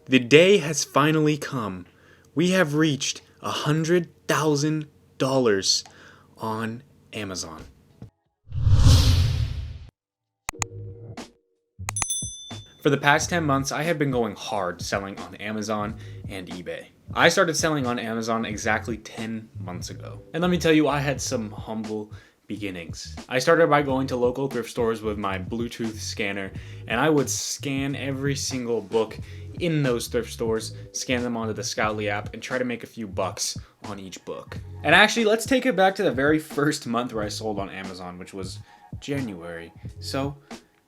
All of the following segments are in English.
The day has finally come. We have reached $100,000 on Amazon. For the past 10 months, I have been going hard selling on Amazon and eBay. I started selling on Amazon exactly 10 months ago. And let me tell you, I had some humble beginnings. I started by going to local thrift stores with my Bluetooth scanner, and I would scan every single book in those thrift stores, scan them onto the Scoutly app, and try to make a few bucks on each book. And actually, let's take it back to the very first month where I sold on Amazon, which was January. So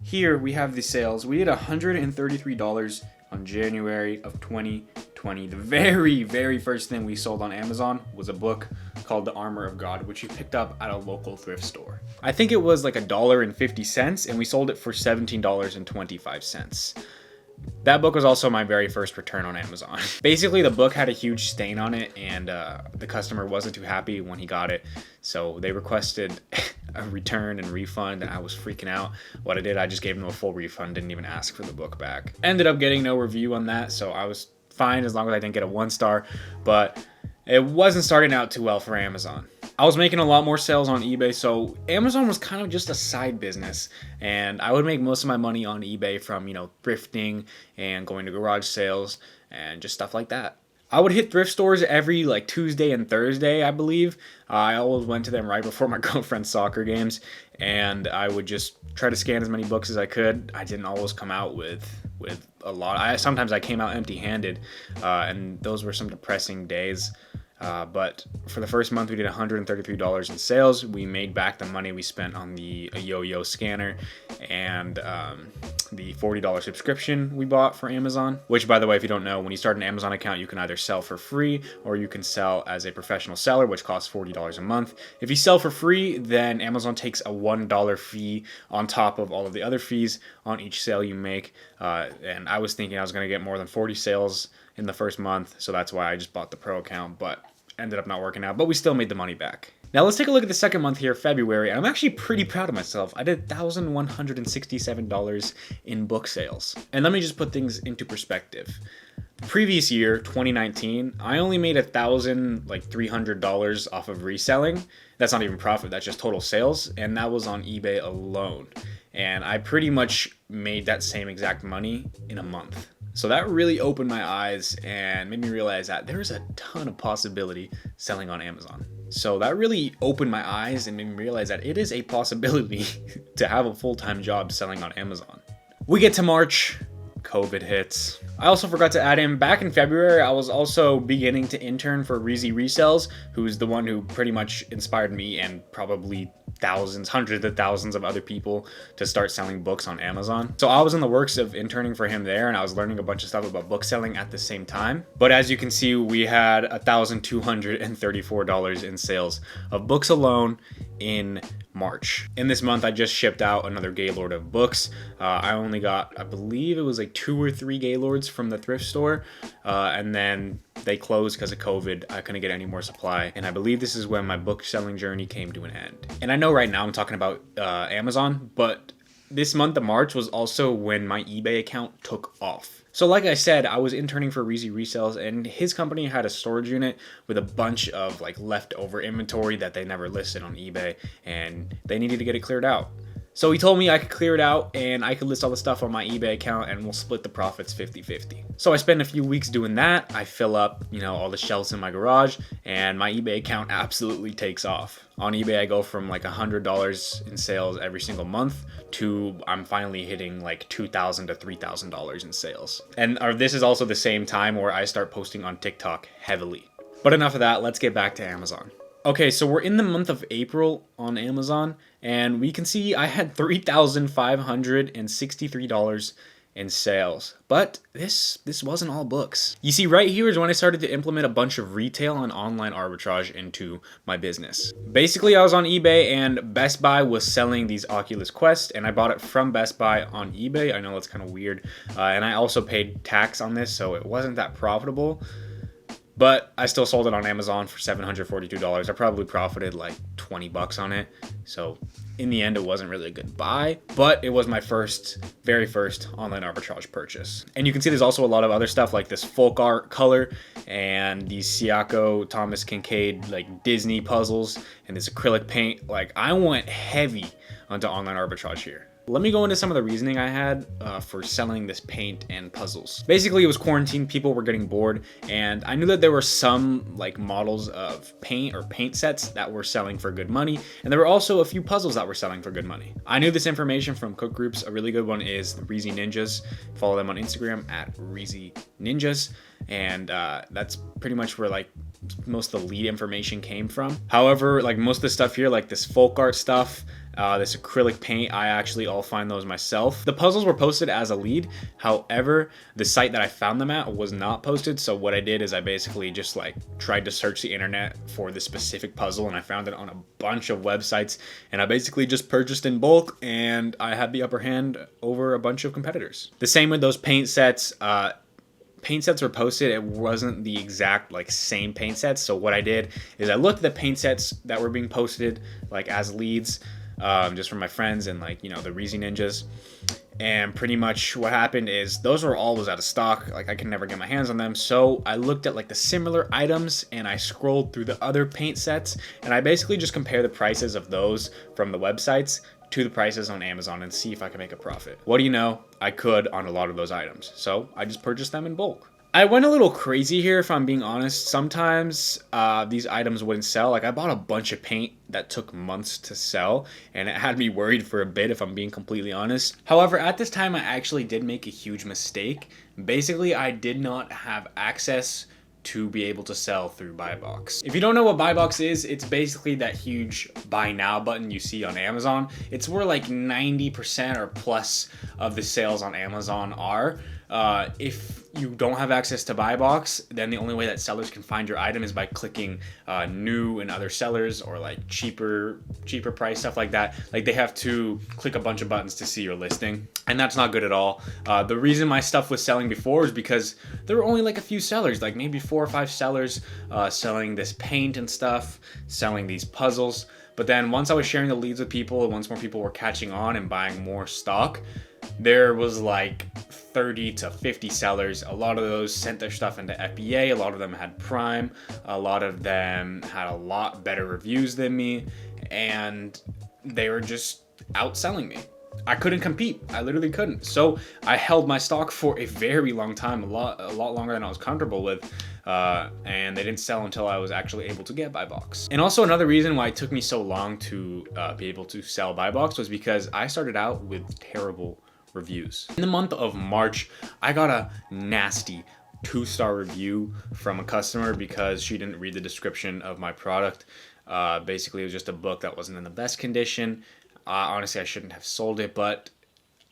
here we have the sales. We did $133 on January of 2020. The very first thing we sold on Amazon was a book called The Armor of God, which we picked up at a local thrift store. I think it was like $1.50, and we sold it for $17.25. That book was also my very first return on Amazon. Basically, the book had a huge stain on it, and the customer wasn't too happy when he got it, so they requested a return and refund, and I was freaking out. What I did, I just gave them a full refund, didn't even ask for the book back. Ended up getting no review on that, so I was fine as long as I didn't get a 1 star, but it wasn't starting out too well for Amazon. I was making a lot more sales on eBay, so Amazon was kind of just a side business, and I would make most of my money on eBay from, thrifting and going to garage sales and just stuff like that. I would hit thrift stores every Tuesday and Thursday, I believe. I always went to them right before my girlfriend's soccer games, and I would just try to scan as many books as I could. I didn't always come out with a lot. Sometimes I came out empty-handed, and those were some depressing days. But for the first month, we did $133 in sales. We made back the money we spent on the yo-yo scanner and the $40 subscription we bought for Amazon. Which, by the way, if you don't know, when you start an Amazon account, you can either sell for free or you can sell as a professional seller, which costs $40 a month. If you sell for free, then Amazon takes a $1 fee on top of all of the other fees on each sale you make. And I was thinking I was going to get more than 40 sales in the first month, so that's why I just bought the pro account, but ended up not working out, but we still made the money back. Now let's take a look at the second month here, February, and I'm actually pretty proud of myself. I did $1,167 in book sales. And let me just put things into perspective. The previous year, 2019, I only made $1,300 off of reselling. That's not even profit, that's just total sales, and that was on eBay alone. And I pretty much made that same exact money in a month. So that really opened my eyes and made me realize that there's a ton of possibility selling on Amazon. So that really opened my eyes and made me realize that it is a possibility to have a full-time job selling on Amazon. We get to March, COVID hits. I also forgot to add in, back in February, I was also beginning to intern for Reezy Resells, who's the one who pretty much inspired me and probably thousands, hundreds of thousands of other people to start selling books on Amazon. So I was in the works of interning for him there, and I was learning a bunch of stuff about book selling at the same time. But as you can see, we had $1,234 in sales of books alone in March. In this month, I just shipped out another Gaylord of books. I only got, I believe it was 2 or 3 Gaylords from the thrift store, and then they closed because of COVID. I couldn't get any more supply, and I believe this is when my book selling journey came to an end. And I know right now I'm talking about Amazon, but this month of March was also when my eBay account took off. So like I said, I was interning for Reezy Resells, and his company had a storage unit with a bunch of leftover inventory that they never listed on eBay, and they needed to get it cleared out. So he told me I could clear it out and I could list all the stuff on my eBay account and we'll split the profits 50-50. So I spend a few weeks doing that. I fill up, all the shelves in my garage, and my eBay account absolutely takes off. On eBay, I go from $100 in sales every single month to I'm finally hitting $2,000 to $3,000 in sales. And this is also the same time where I start posting on TikTok heavily. But enough of that, let's get back to Amazon. Okay, so we're in the month of April on Amazon, and we can see I had $3,563 in sales. But this wasn't all books. You see, right here is when I started to implement a bunch of retail and online arbitrage into my business. Basically, I was on eBay, and Best Buy was selling these Oculus Quest, and I bought it from Best Buy on eBay. I know that's kind of weird. And I also paid tax on this, so it wasn't that profitable. but I still sold it on Amazon for $742. I probably profited like 20 bucks on it. So in the end, it wasn't really a good buy, but it was my very first online arbitrage purchase. And you can see there's also a lot of other stuff like this folk art color and these Siako Thomas Kincaid like Disney puzzles and this acrylic paint. Like, I went heavy onto online arbitrage here. Let me go into some of the reasoning I had for selling this paint and puzzles. Basically, it was quarantine, people were getting bored, and I knew that there were some like models of paint or paint sets that were selling for good money, and there were also a few puzzles that were selling for good money. I knew this information from cook groups. A really good one is the Reezy Ninjas. Follow them on Instagram at Reezy Ninjas, and that's pretty much where like most of the lead information came from. However, like most of the stuff here, like this folk art stuff, this acrylic paint, I actually all find those myself. The puzzles were posted as a lead. However, the site that I found them at was not posted. So what I did is I basically just like tried to search the internet for the specific puzzle, and I found it on a bunch of websites, and I basically just purchased in bulk, and I had the upper hand over a bunch of competitors. The same with those paint sets. Paint sets were posted. It wasn't the exact like same paint sets. So what I did is I looked at the paint sets that were being posted like as leads, just from my friends and like, you know, the Reezy Ninjas. And pretty much what happened is those were always out of stock. Like, I could never get my hands on them. So I looked at like the similar items and I scrolled through the other paint sets, and I basically just compare the prices of those from the websites to the prices on Amazon and see if I can make a profit. What do you know? I could on a lot of those items. So I just purchased them in bulk. I went a little crazy here, if I'm being honest. Sometimes these items wouldn't sell. Like, I bought a bunch of paint that took months to sell, and it had me worried for a bit, if I'm being completely honest. However, at this time, I actually did make a huge mistake. Basically, I did not have access to be able to sell through Buy Box. If you don't know what Buy Box is, it's basically that huge buy now button you see on Amazon. It's where like 90% or plus of the sales on Amazon are. If you don't have access to Buy Box, then the only way that sellers can find your item is by clicking new and other sellers, or like cheaper price, stuff like that. Like, they have to click a bunch of buttons to see your listing, and that's not good at all. The reason my stuff was selling before is because there were only like a few sellers, like maybe 4 or 5 sellers selling this paint and stuff, selling these puzzles. But then once I was sharing the leads with people, and once more people were catching on and buying more stock, there was like 30 to 50 sellers. A lot of those sent their stuff into FBA. A lot of them had Prime. A lot of them had a lot better reviews than me, and they were just outselling me. I couldn't compete. I literally couldn't. So I held my stock for a very long time, a lot longer than I was comfortable with, and they didn't sell until I was actually able to get Buy Box. And also another reason why it took me so long to be able to sell Buy Box was because I started out with terrible reviews. In the month of March, I got a nasty 2-star review from a customer because she didn't read the description of my product. Basically, it was just a book that wasn't in the best condition. Honestly, I shouldn't have sold it, but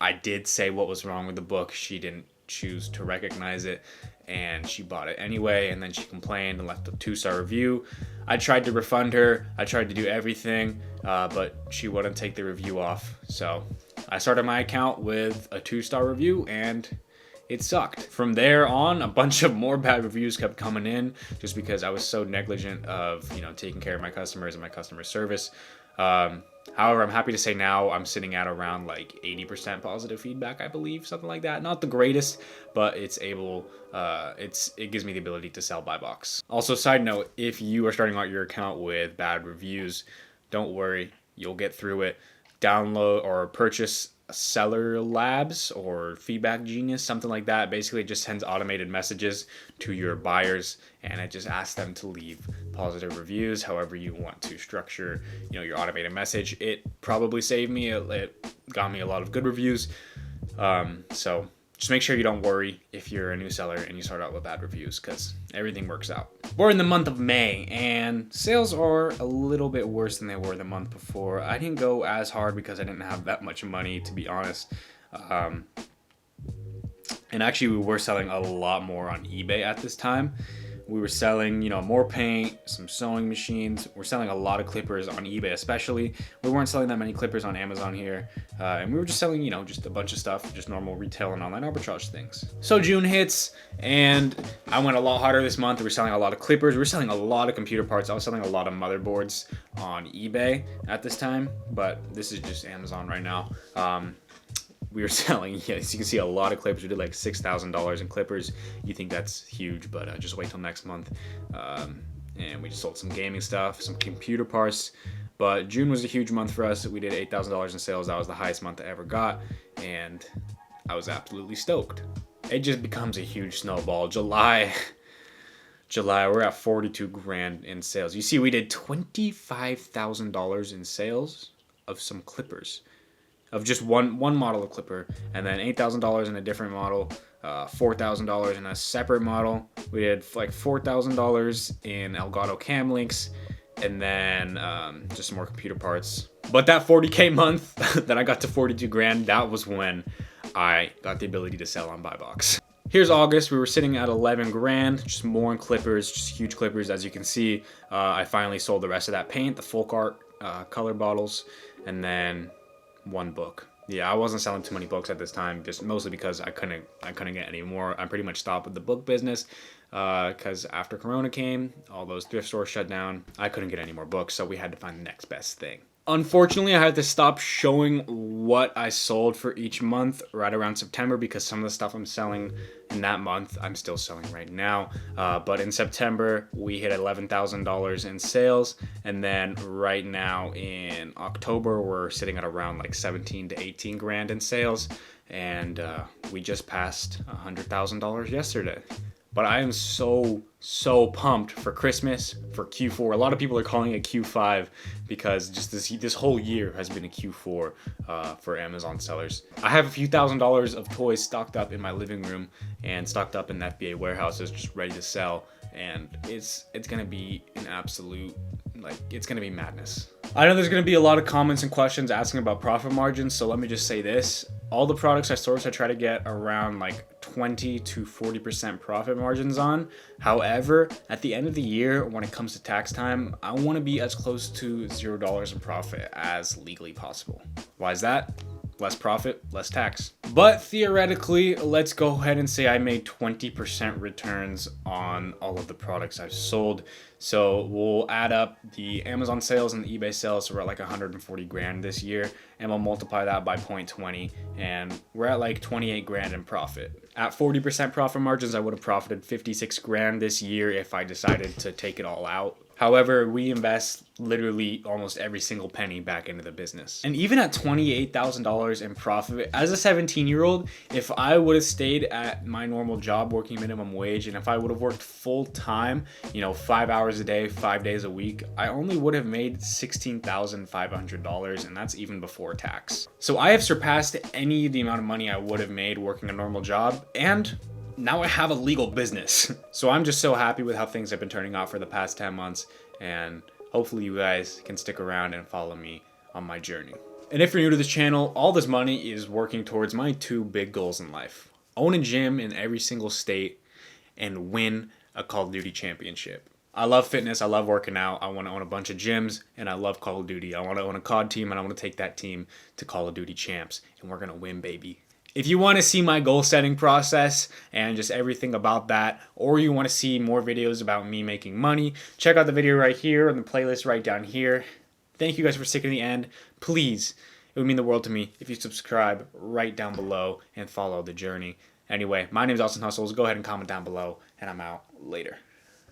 I did say what was wrong with the book. She didn't choose to recognize it, and she bought it anyway, and then she complained and left a 2-star review. I tried to refund her. I tried to do everything, but she wouldn't take the review off. So I started my account with a 2-star review, and it sucked. From there on, a bunch of more bad reviews kept coming in just because I was so negligent of, you know, taking care of my customers and my customer service. However, I'm happy to say now I'm sitting at around like 80% positive feedback, I believe, something like that. Not the greatest, but it gives me the ability to sell Buy Box. Also, side note, if you are starting out your account with bad reviews, don't worry, you'll get through it. Download or purchase Seller Labs or Feedback Genius, something like that. Basically, it just sends automated messages to your buyers, and it just asks them to leave positive reviews. However you want to structure, you know, your automated message. It probably saved me. It got me a lot of good reviews. So just make sure you don't worry if you're a new seller and you start out with bad reviews, because everything works out. We're in the month of May, and sales are a little bit worse than they were the month before. I didn't go as hard because I didn't have that much money, to be honest. And actually, we were selling a lot more on eBay at this time, we were selling, more paint, some sewing machines. We're selling a lot of clippers on eBay, especially. We weren't selling that many clippers on Amazon here. And we were just selling, just a bunch of stuff, just normal retail and online arbitrage things. So June hits, and I went a lot harder this month. We were selling a lot of clippers. We were selling a lot of computer parts. I was selling a lot of motherboards on eBay at this time, but this is just Amazon right now. We were selling, as you can see, a lot of clippers. We did like $6,000 in clippers. You think that's huge, but just wait till next month. And we just sold some gaming stuff, some computer parts. But June was a huge month for us. We did $8,000 in sales. That was the highest month I ever got, and I was absolutely stoked. It just becomes a huge snowball. July, we're at 42 grand in sales. You see, we did $25,000 in sales of some clippers. Of just one model of clipper, and then $8,000 in a different model, $4,000 in a separate model. We did like $4,000 in Elgato cam links, and then just some more computer parts. But that 40K month that I got to 42 grand, that was when I got the ability to sell on BuyBox. Here's August. We were sitting at 11 grand, just more in clippers, just huge clippers. As you can see, I finally sold the rest of that paint, the folk art color bottles, and then one book. Yeah, I wasn't selling too many books at this time, just mostly because I couldn't get any more. I pretty much stopped with the book business because after Corona came, all those thrift stores shut down. I couldn't get any more books, so we had to find the next best thing. Unfortunately, I had to stop showing what I sold for each month right around September because some of the stuff I'm selling in that month, I'm still selling right now. But in September, we hit $11,000 in sales. And then right now in October, we're sitting at around like 17 to 18 grand in sales. And we just passed $100,000 yesterday. But I am so pumped for Christmas, for Q4. A lot of people are calling it Q5 because just this whole year has been a Q4 for Amazon sellers. I have a few $1,000s of toys stocked up in my living room and stocked up in the FBA warehouses just ready to sell. And it's going to be an absolute, it's going to be madness. I know there's going to be a lot of comments and questions asking about profit margins, so let me just say this. All the products I source, I try to get around like 20 to 40% profit margins on. However, at the end of the year, when it comes to tax time, I want to be as close to $0 in profit as legally possible. Why is that? Less profit, less tax. But theoretically, let's go ahead and say I made 20% returns on all of the products I've sold. So we'll add up the Amazon sales and the eBay sales, so we're at like 140 grand this year, and we'll multiply that by 0.20, and we're at like 28 grand in profit. At 40% profit margins, I would have profited 56 grand this year if I decided to take it all out. However, we invest literally almost every single penny back into the business. And even at $28,000 in profit, as a 17-year-old, if I would have stayed at my normal job working minimum wage, and if I would have worked full time, 5 hours a day, 5 days a week, I only would have made $16,500, and that's even before tax. So I have surpassed the amount of money I would have made working a normal job, and now I have a legal business. So I'm just so happy with how things have been turning out for the past 10 months, and hopefully you guys can stick around and follow me on my journey. And if you're new to this channel, all this money is working towards my two big goals in life. Own a gym in every single state and win a Call of Duty championship. I love fitness, I love working out, I want to own a bunch of gyms, and I love Call of Duty. I want to own a COD team, and I want to take that team to Call of Duty champs, and we're going to win, baby. If you want to see my goal setting process and just everything about that, or you want to see more videos about me making money, check out the video right here and the playlist right down here. Thank you guys for sticking to the end. Please, it would mean the world to me if you subscribe right down below and follow the journey. Anyway, my name is Austyn Hustles. Go ahead and comment down below, and I'm out later.